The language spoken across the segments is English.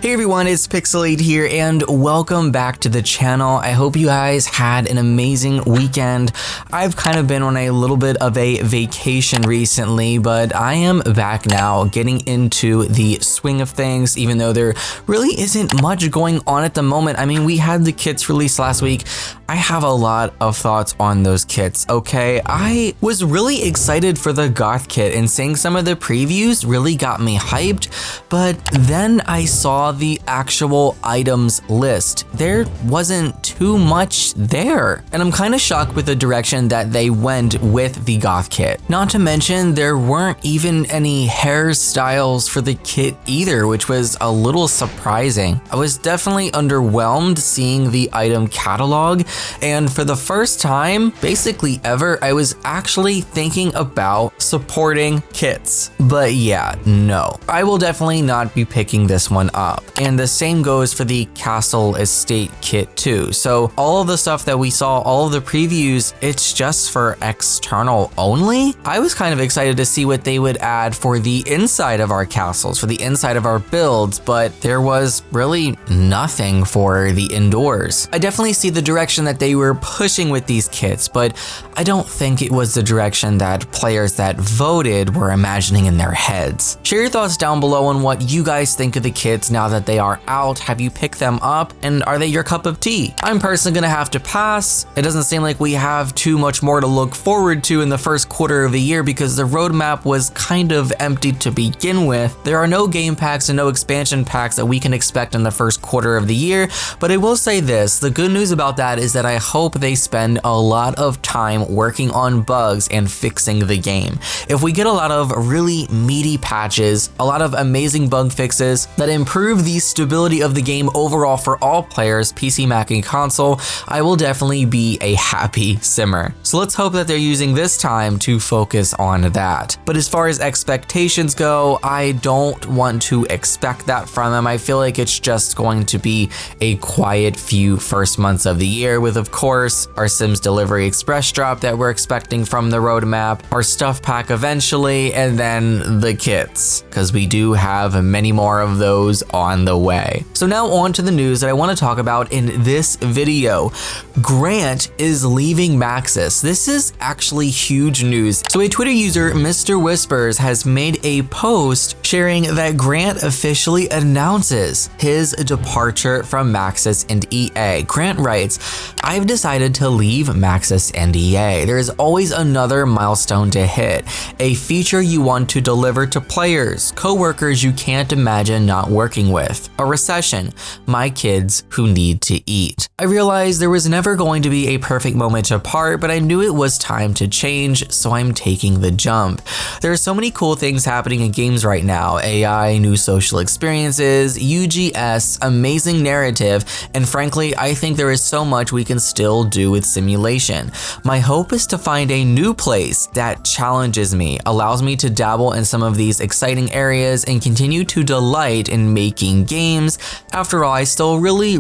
Hey everyone, it's Pixelade here and welcome back to the channel. I hope you guys had an amazing weekend. I've kind of been on a little bit of a vacation recently, but I am back now getting into the swing of things, even though there really isn't much going on at the moment. I mean, we had the kits released last week. I have a lot of thoughts on those kits, okay? I was really excited for the Goth kit and seeing some of the previews really got me hyped, but then I saw the actual items list. There wasn't too much there, and I'm kind of shocked with the direction that they went with the Goth kit. Not to mention, there weren't even any hairstyles for the kit either, which was a little surprising. I was definitely underwhelmed seeing the item catalog, and for the first time, basically ever, I was actually thinking about supporting kits. But yeah, no. I will definitely not be picking this one up. And the same goes for the Castle Estate kit too. So all of the stuff that we saw, all of the previews, it's just for external only. I was kind of excited to see what they would add for the inside of our castles, for the inside of our builds, but there was really nothing for the indoors. I definitely see the direction that they were pushing with these kits, but I don't think it was the direction that players that voted were imagining in their heads. Share your thoughts down below on what you guys think of the kits now that they are out. Have you picked them up, and are they your cup of tea? I'm personally gonna have to pass. It doesn't seem like we have too much more to look forward to in the first quarter of the year because the roadmap was kind of empty to begin with. There are no game packs and no expansion packs that we can expect in the first quarter of the year, but I will say this, the good news about that is that I hope they spend a lot of time working on bugs and fixing the game. If we get a lot of really meaty patches, a lot of amazing bug fixes that improve the stability of the game overall for all players, PC, Mac, and console, I will definitely be a happy simmer. So let's hope that they're using this time to focus on that. But as far as expectations go, I don't want to expect that from them. I feel like it's just going to be a quiet few first months of the year with, of course, our Sims Delivery Express drop that we're expecting from the roadmap, our stuff pack eventually, and then the kits, because we do have many more of those on the way. So now on to the news that I want to talk about in this video. Grant is leaving Maxis. This is actually huge news. So a Twitter user, Mr. Whispers, has made a post sharing that Grant officially announces his departure from Maxis and EA. Grant writes, "I've decided to leave Maxis and EA. There is always another milestone to hit, a feature you want to deliver to players, co-workers you can't imagine not working with, a recession, my kids who need to eat. I realized there was never going to be a perfect moment to part, but I knew it was time to change, so I'm taking the jump. There are so many cool things happening in games right now, AI, new social experiences, UGS, amazing narrative, and frankly, I think there is so much we can still do with simulation. My hope is to find a new place that challenges me, allows me to dabble in some of these exciting areas and continue to delight in making games. After all, I still really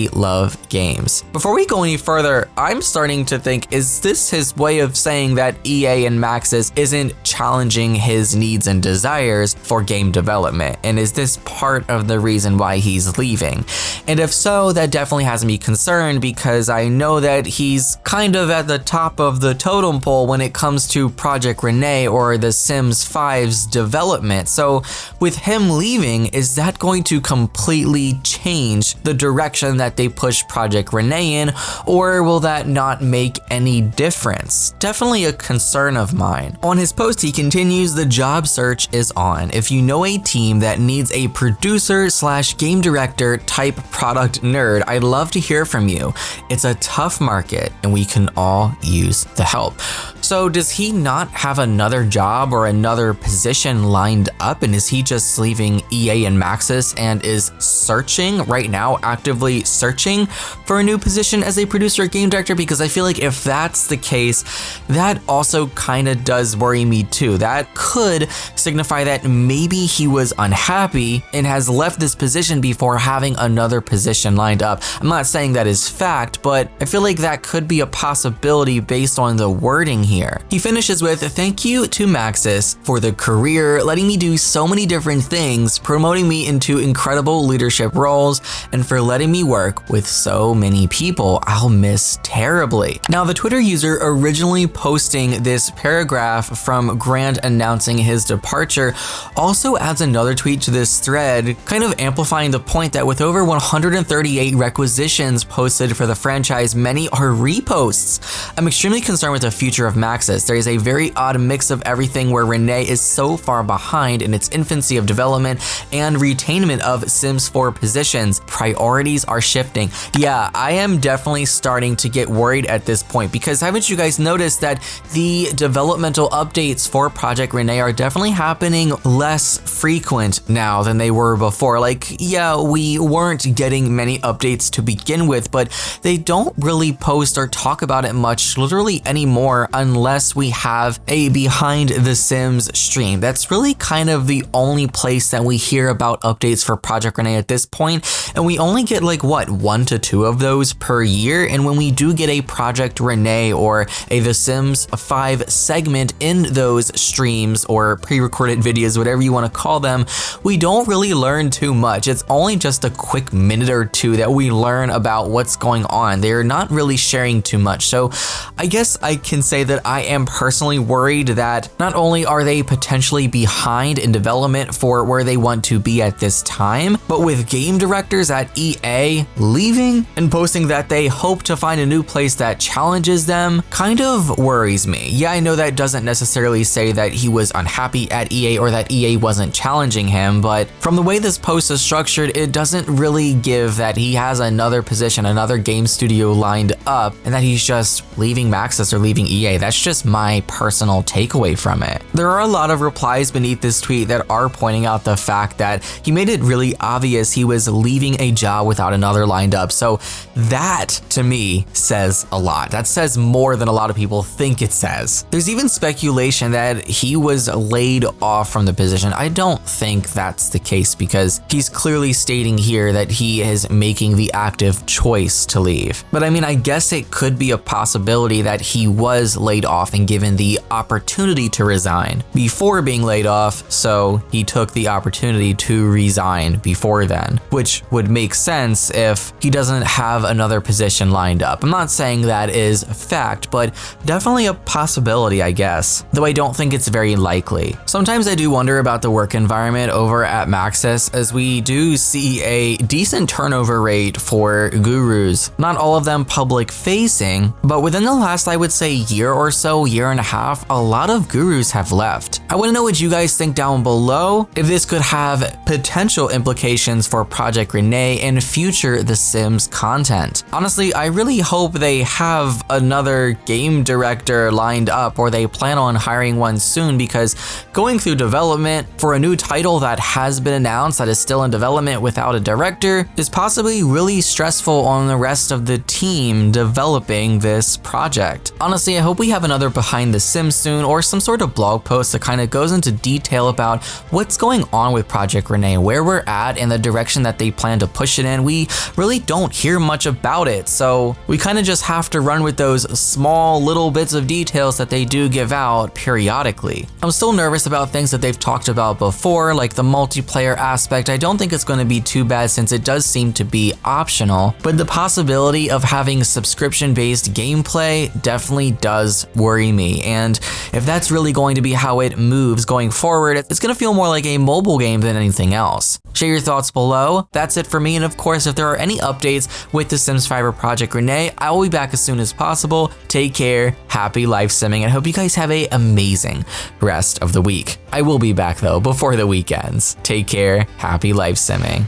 love games." Before we go any further, I'm starting to think, is this his way of saying that EA and Maxis isn't challenging his needs and desires for game development? And is this part of the reason why he's leaving? And if so, that definitely has me concerned because I know that he's kind of at the top of the totem pole when it comes to Project Renee or The Sims 5's development. So with him leaving, is that going to completely change the direction that they push Project Renee in, or will that not make any difference? Definitely a concern of mine. On his post, he continues, "The job search is on. If you know a team that needs a producer/game director type product nerd, I'd love to hear from you. It's a tough market and we can all use the help." So does he not have another job or another position lined up, and is he just leaving EA and Maxis and is searching right now, actively searching for a new position as a producer or game director? Because I feel like if that's the case, that also kind of does worry me too. That could signify that maybe he was unhappy and has left this position before having another position lined up. I'm not saying that is fact, but I feel like that could be a possibility based on the wording here. here. He finishes with, "Thank you to Maxis for the career, letting me do so many different things, promoting me into incredible leadership roles, and for letting me work with so many people. I'll miss terribly." Now, the Twitter user originally posting this paragraph from Grant announcing his departure also adds another tweet to this thread, kind of amplifying the point that with over 138 requisitions posted for the franchise, many are reposts. I'm extremely concerned with the future of Maxis. There is a very odd mix of everything where Renee is so far behind in its infancy of development and retainment of Sims 4 positions. Priorities are shifting. Yeah, I am definitely starting to get worried at this point, because haven't you guys noticed that the developmental updates for Project Renee are definitely happening less frequent now than they were before? Like, yeah, we weren't getting many updates to begin with, but they don't really post or talk about it much literally anymore unless we have a behind the Sims stream. That's really kind of the only place that we hear about updates for Project Renee at this point, and we only get like what, 1 to 2 of those per year. And when we do get a Project Renee or a The Sims 5 segment in those streams or pre-recorded videos, whatever you want to call them, we don't really learn too much. It's only just a quick minute or two that we learn about what's going on. They're not really sharing too much. So I guess I can say that I am personally worried that not only are they potentially behind in development for where they want to be at this time, but with game directors at EA leaving and posting that they hope to find a new place that challenges them, kind of worries me. Yeah, I know that doesn't necessarily say that he was unhappy at EA or that EA wasn't challenging him, but from the way this post is structured, it doesn't really give that he has another position, another game studio lined up, and that he's just leaving Maxis or leaving EA. That's just my personal takeaway from it. There are a lot of replies beneath this tweet that are pointing out the fact that he made it really obvious he was leaving a job without another lined up. So that, to me, says a lot. That says more than a lot of people think it says. There's even speculation that he was laid off from the position. I don't think that's the case, because he's clearly stating here that he is making the active choice to leave. But I mean, I guess it could be a possibility that he was laid off and given the opportunity to resign before being laid off, so he took the opportunity to resign before then, which would make sense if he doesn't have another position lined up. I'm not saying that is a fact, but definitely a possibility, I guess, though I don't think it's very likely. Sometimes I do wonder about the work environment over at Maxis, as we do see a decent turnover rate for gurus. Not all of them public facing, but within the last, I would say, year or so, year and a half, a lot of gurus have left. I want to know what you guys think down below, if this could have potential implications for Project Renee and future The Sims content. Honestly, I really hope they have another game director lined up, or they plan on hiring one soon, because going through development for a new title that has been announced that is still in development without a director is possibly really stressful on the rest of the team developing this project. Honestly, I hope we have another Behind the Sims soon, or some sort of blog post that kind of goes into detail about what's going on with Project Renee, where we're at, and the direction that they plan to push it in. We really don't hear much about it, so we kind of just have to run with those small little bits of details that they do give out periodically. I'm still nervous about things that they've talked about before, like the multiplayer aspect. I don't think it's going to be too bad since it does seem to be optional, but the possibility of having subscription-based gameplay definitely does worry me. And if that's really going to be how it moves going forward, it's going to feel more like a mobile game than anything else. Share your thoughts below. That's it for me, and of course, if there are any updates with The Sims 5 or Project Renee, I will be back as soon as possible. Take care, happy life simming, and I hope you guys have an amazing rest of the week. I will be back though before the weekends. Take care, happy life simming.